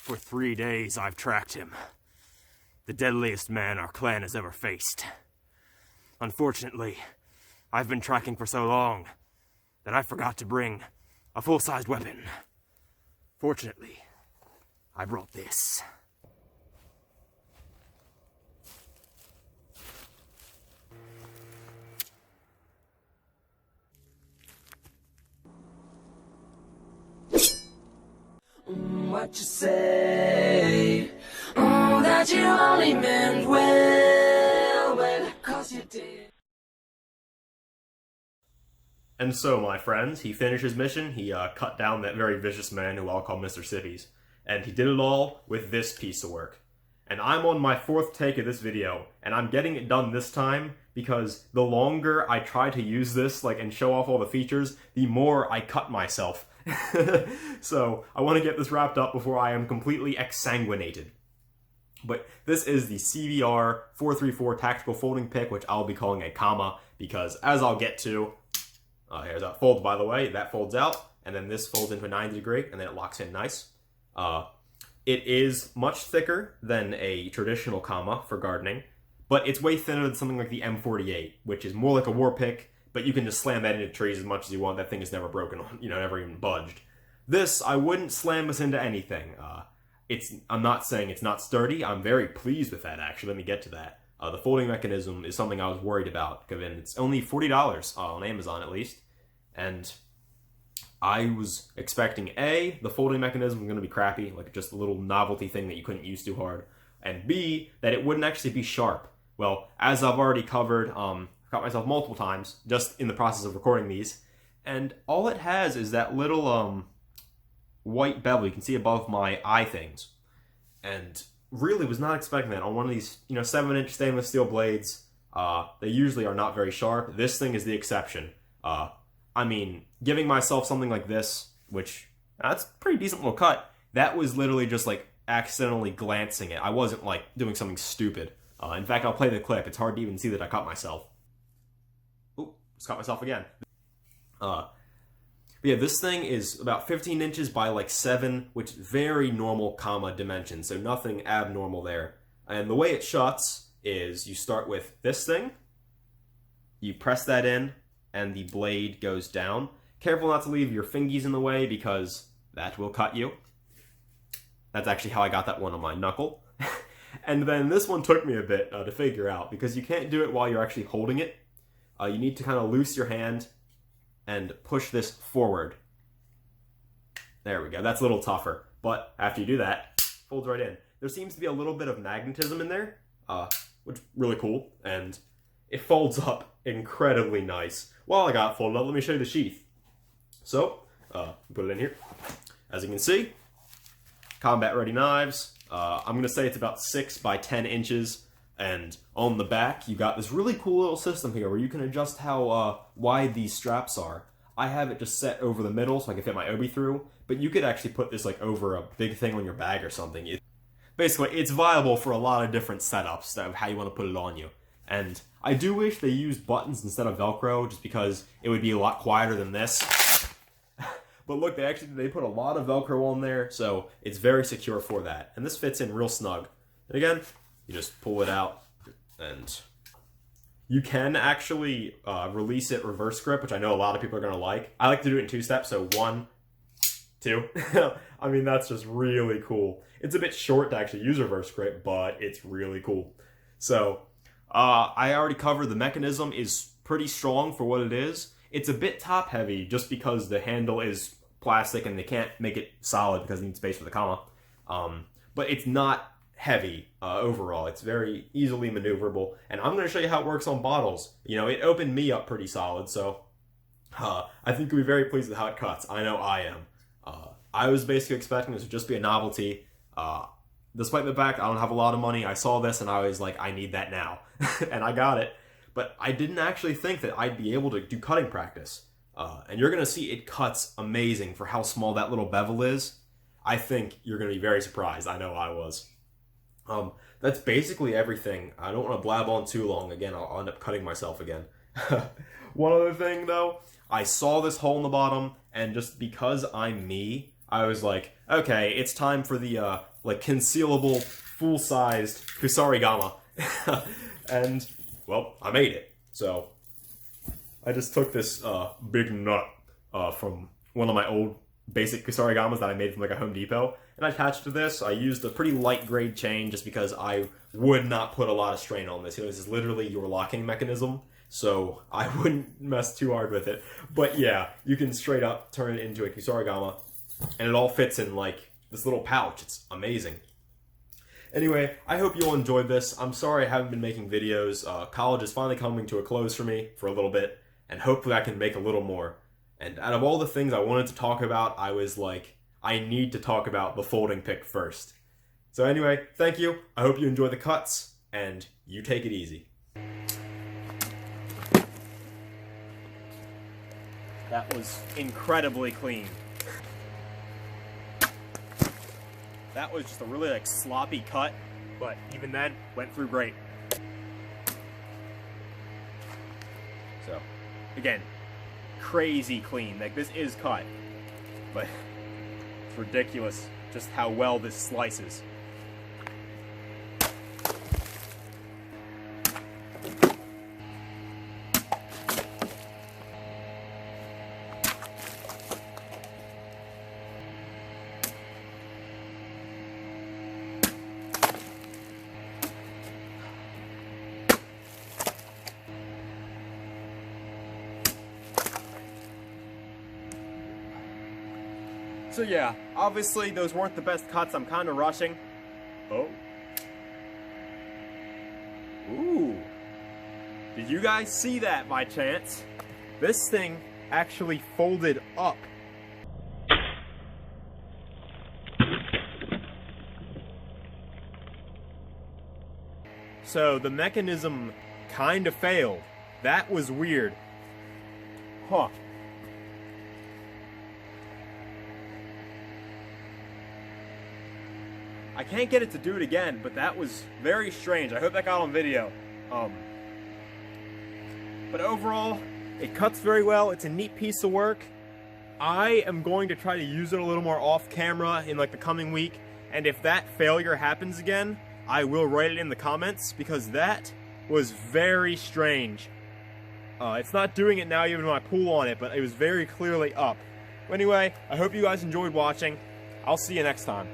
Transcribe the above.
For 3 days I've tracked him. The deadliest man our clan has ever faced. Unfortunately, I've been tracking for so long that I forgot to bring a full-sized weapon. Fortunately, I brought this. What you say? That you only meant well, 'cause you did. And so, my friends, he finished his mission. He cut down that very vicious man who I'll call Mr. Sippies. And he did it all with this piece of work. And I'm on my 4th take of this video, and I'm getting it done this time because the longer I try to use this and show off all the features, the more I cut myself. So, I want to get this wrapped up before I am completely exsanguinated. But this is the CBR-343 tactical folding pick, which I'll be calling a comma, because as I'll get to, here's how it folds, by the way. That folds out, and then this folds into a 90 degree, and then it locks in nice. It is much thicker than a traditional comma for gardening, but it's way thinner than something like the M48, which is more like a war pick, but you can just slam that into trees as much as you want. That thing is never broken, never even budged. This, I wouldn't slam this into anything. I'm not saying it's not sturdy. I'm very pleased with that, actually. Let me get to that. The folding mechanism is something I was worried about, given it's only $40 on Amazon, at least. And I was expecting A, the folding mechanism was going to be crappy, like just a little novelty thing that you couldn't use too hard. And B, that it wouldn't actually be sharp. Well, as I've already covered, got myself multiple times, just in the process of recording these. And all it has is that little, white bevel you can see above my eye things, and really was not expecting that on one of these 7-inch stainless steel blades. They usually are not very sharp. This thing is the exception. I mean, giving myself something like this, which that's a pretty decent little cut, that was literally just accidentally glancing it. I wasn't doing something stupid. In fact, I'll play the clip. It's hard to even see that I cut myself. Oop, just cut myself again. But yeah, this thing is about 15 inches by 7, which is very normal comma dimension, so nothing abnormal there. And the way it shuts is you start with this thing, you press that in, and the blade goes down. Careful not to leave your fingies in the way because that will cut you. That's actually how I got that one on my knuckle. And then this one took me a bit to figure out, because you can't do it while you're actually holding it. You need to kind of loose your hand and push this forward. There we go. That's a little tougher. But after you do that, folds right in. There seems to be a little bit of magnetism in there, which is really cool. And it folds up incredibly nice. While I got it folded up, let me show you the sheath. So, put it in here. As you can see, combat ready knives. I'm going to say it's about 6 by 10 inches. And on the back, you got this really cool little system here where you can adjust how wide these straps are. I have it just set over the middle so I can fit my obi through, but you could actually put this over a big thing on your bag or something. Basically, it's viable for a lot of different setups of how you want to put it on you. And I do wish they used buttons instead of Velcro, just because it would be a lot quieter than this. But look, they put a lot of Velcro on there, so it's very secure for that. And this fits in real snug. And again, you just pull it out, and you can actually release it reverse grip, which I know a lot of people are going to like. I like to do it in 2 steps, so 1, 2. I mean, that's just really cool. It's a bit short to actually use reverse grip, but it's really cool. So, I already covered the mechanism is pretty strong for what it is. It's a bit top heavy just because the handle is plastic and they can't make it solid because they need space for the comma. But it's not heavy overall. It's very easily maneuverable, and I'm going to show you how it works on bottles. It opened me up pretty solid, so I think you'll be very pleased with how it cuts. I know I am. I was basically expecting this to just be a novelty. Despite the fact I don't have a lot of money, I saw this and I was like, I need that now. And I got it. But I didn't actually think that I'd be able to do cutting practice. And you're going to see it cuts amazing for how small that little bevel is. I think you're going to be very surprised. I know I was. That's basically everything. I don't want to blab on too long. Again, I'll end up cutting myself again. One other thing, though. I saw this hole in the bottom, and just because I'm me, I was like, okay, it's time for the like concealable, full-sized Kusarigama. And, well, I made it. So, I just took this big nut from one of my old basic Kusarigamas that I made from like a Home Depot, and I attached to this. I used a pretty light grade chain just because I would not put a lot of strain on this. You know, this is literally your locking mechanism, so I wouldn't mess too hard with it. But yeah, you can straight up turn it into a Kusarigama, and it all fits in like this little pouch. It's amazing. Anyway, I hope you all enjoyed this. I'm sorry I haven't been making videos. College is finally coming to a close for me for a little bit, and hopefully I can make a little more. And out of all the things I wanted to talk about, I was like, I need to talk about the folding pick first. So anyway, thank you. I hope you enjoy the cuts, and you take it easy. That was incredibly clean. That was just a really like sloppy cut, but even then, went through great. So, again, crazy clean. Like, this is cut, but it's ridiculous just how well this slices. So yeah, obviously those weren't the best cuts. I'm kind of rushing. Oh. Ooh. Did you guys see that by chance? This thing actually folded up. So the mechanism kind of failed. That was weird. Huh. I can't get it to do it again, but that was very strange. I hope that got on video. But overall, it cuts very well. It's a neat piece of work. I am going to try to use it a little more off camera in like the coming week. And if that failure happens again, I will write it in the comments because that was very strange. It's not doing it now even when I pull on it, but it was very clearly up. Anyway, I hope you guys enjoyed watching. I'll see you next time.